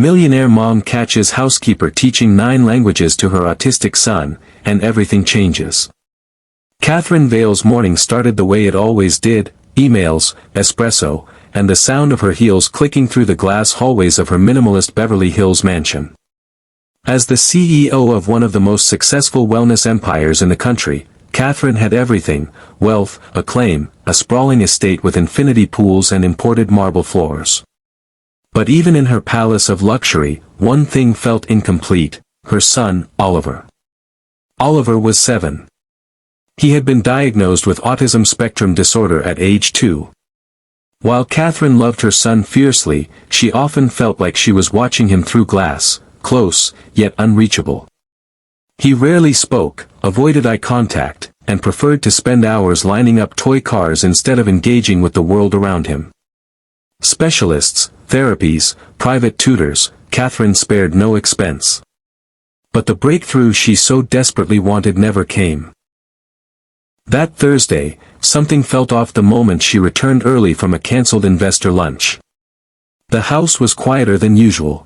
Millionaire mom catches housekeeper teaching 9 languages to her autistic son, and everything changes. Catherine Vale's morning started the way it always did, emails, espresso, and the sound of her heels clicking through the glass hallways of her minimalist Beverly Hills mansion. As the CEO of one of the most successful wellness empires in the country, Catherine had everything: wealth, acclaim, a sprawling estate with infinity pools and imported marble floors. But even in her palace of luxury, one thing felt incomplete: her son, Oliver. Oliver was 7. He had been diagnosed with autism spectrum disorder at age 2. While Catherine loved her son fiercely, she often felt like she was watching him through glass, close, yet unreachable. He rarely spoke, avoided eye contact, and preferred to spend hours lining up toy cars instead of engaging with the world around him. Specialists, therapies, private tutors, Catherine spared no expense. But the breakthrough she so desperately wanted never came. That Thursday, something felt off the moment she returned early from a cancelled investor lunch. The house was quieter than usual.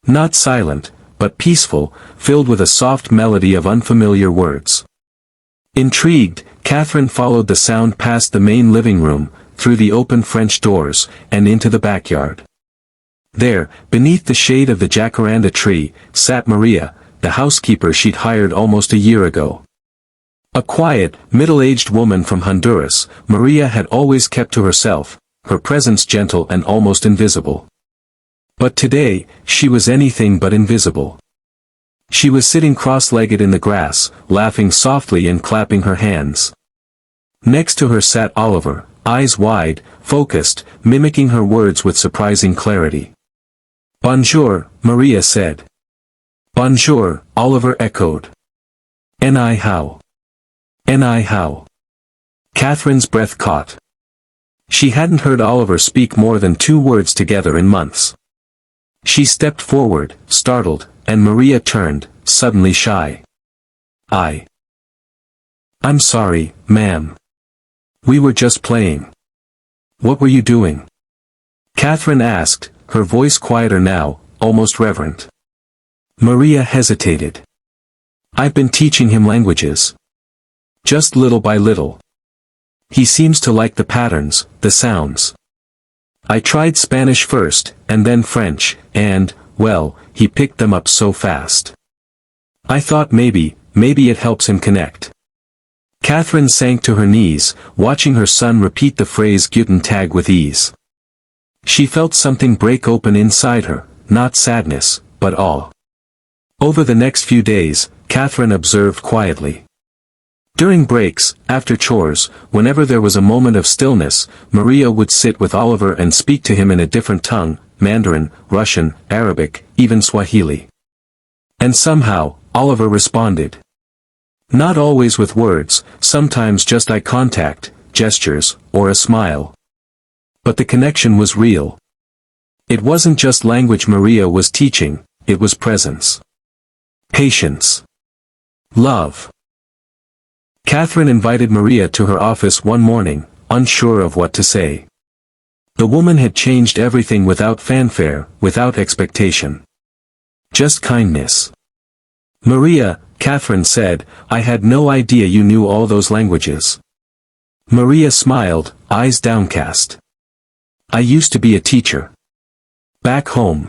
Not silent, but peaceful, filled with a soft melody of unfamiliar words. Intrigued, Catherine followed the sound past the main living room, through the open French doors, and into the backyard. There, beneath the shade of the jacaranda tree, sat Maria, the housekeeper she'd hired almost a year ago. A quiet, middle-aged woman from Honduras, Maria had always kept to herself, her presence gentle and almost invisible. But today, she was anything but invisible. She was sitting cross-legged in the grass, laughing softly and clapping her hands. Next to her sat Oliver, eyes wide, focused, mimicking her words with surprising clarity. "Bonjour," Maria said. "Bonjour," Oliver echoed. "Ni hao. Ni hao." Catherine's breath caught. She hadn't heard Oliver speak more than 2 words together in months. She stepped forward, startled, and Maria turned, suddenly shy. I'm sorry, ma'am. We were just playing." "What were you doing?" Catherine asked, her voice quieter now, almost reverent. Maria hesitated. "I've been teaching him languages. Just little by little. He seems to like the patterns, the sounds. I tried Spanish first, and then French, and, well, he picked them up so fast. I thought maybe it helps him connect." Catherine sank to her knees, watching her son repeat the phrase "Guten Tag" with ease. She felt something break open inside her, not sadness, but awe. Over the next few days, Catherine observed quietly. During breaks, after chores, whenever there was a moment of stillness, Maria would sit with Oliver and speak to him in a different tongue: Mandarin, Russian, Arabic, even Swahili. And somehow, Oliver responded. Not always with words, sometimes just eye contact, gestures, or a smile. But the connection was real. It wasn't just language Maria was teaching, it was presence. Patience. Love. Catherine invited Maria to her office one morning, unsure of what to say. The woman had changed everything without fanfare, without expectation. Just kindness. "Maria," Catherine said, "I had no idea you knew all those languages." Maria smiled, eyes downcast. "I used to be a teacher. Back home.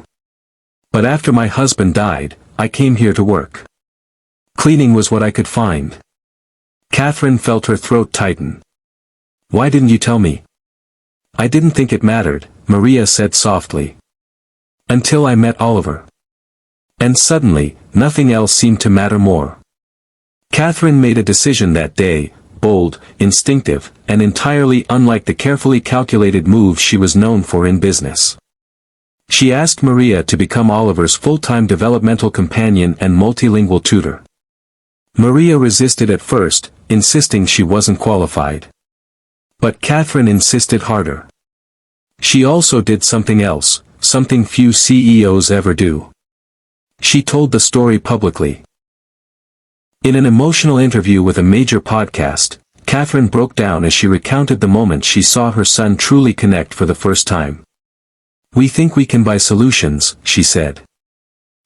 But after my husband died, I came here to work. Cleaning was what I could find." Catherine felt her throat tighten. "Why didn't you tell me?" "I didn't think it mattered," Maria said softly. "Until I met Oliver. And suddenly, nothing else seemed to matter more." Catherine made a decision that day, bold, instinctive, and entirely unlike the carefully calculated moves she was known for in business. She asked Maria to become Oliver's full-time developmental companion and multilingual tutor. Maria resisted at first, insisting she wasn't qualified. But Catherine insisted harder. She also did something else, something few CEOs ever do. She told the story publicly. In an emotional interview with a major podcast, Catherine broke down as she recounted the moment she saw her son truly connect for the first time. We think we can buy solutions, she said.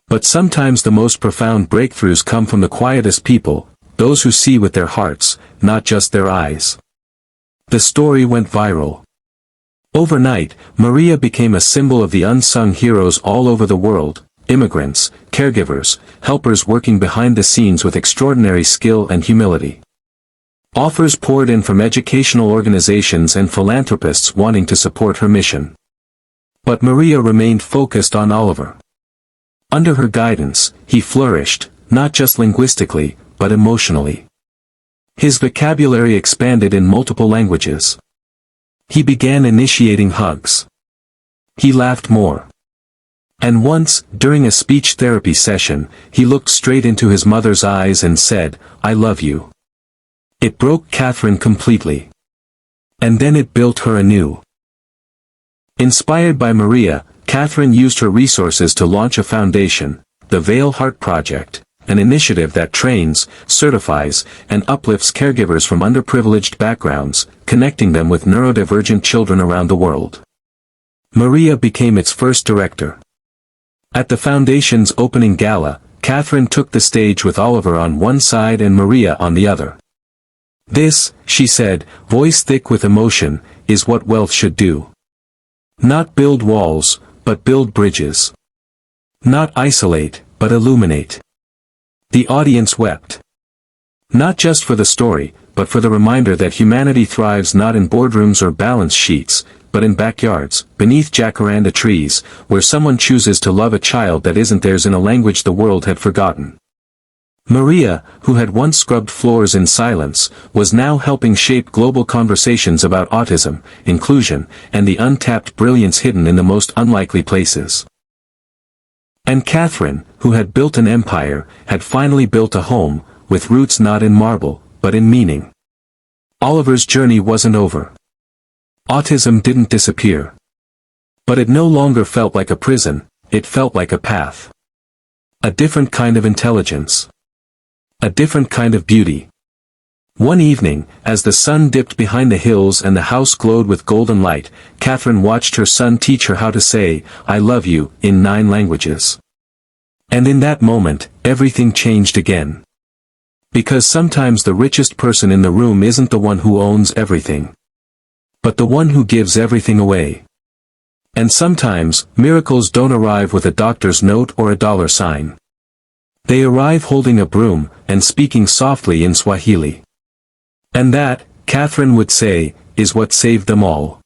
But sometimes the most profound breakthroughs come from the quietest people, those who see with their hearts, not just their eyes. The story went viral. Overnight, Maria became a symbol of the unsung heroes all over the world, immigrants, caregivers, helpers working behind the scenes with extraordinary skill and humility. Offers poured in from educational organizations and philanthropists wanting to support her mission. But Maria remained focused on Oliver. Under her guidance, he flourished, not just linguistically, but emotionally. His vocabulary expanded in multiple languages. He began initiating hugs. He laughed more. And once, during a speech therapy session, he looked straight into his mother's eyes and said, "I love you." It broke Catherine completely. And then it built her anew. Inspired by Maria, Catherine used her resources to launch a foundation, the Veil Heart Project, an initiative that trains, certifies, and uplifts caregivers from underprivileged backgrounds, connecting them with neurodivergent children around the world. Maria became its first director. At the foundation's opening gala, Catherine took the stage with Oliver on one side and Maria on the other. "This," she said, voice thick with emotion, "is what wealth should do. Not build walls, but build bridges. Not isolate, but illuminate." The audience wept. Not just for the story, but for the reminder that humanity thrives not in boardrooms or balance sheets, but in backyards, beneath jacaranda trees, where someone chooses to love a child that isn't theirs in a language the world had forgotten. Maria, who had once scrubbed floors in silence, was now helping shape global conversations about autism, inclusion, and the untapped brilliance hidden in the most unlikely places. And Catherine, who had built an empire, had finally built a home, with roots not in marble, but in meaning. Oliver's journey wasn't over. Autism didn't disappear. But it no longer felt like a prison, it felt like a path. A different kind of intelligence. A different kind of beauty. One evening, as the sun dipped behind the hills and the house glowed with golden light, Catherine watched her son teach her how to say, "I love you," in 9 languages. And in that moment, everything changed again. Because sometimes the richest person in the room isn't the one who owns everything, but the one who gives everything away. And sometimes, miracles don't arrive with a doctor's note or a dollar sign. They arrive holding a broom, and speaking softly in Swahili. And that, Catherine would say, is what saved them all.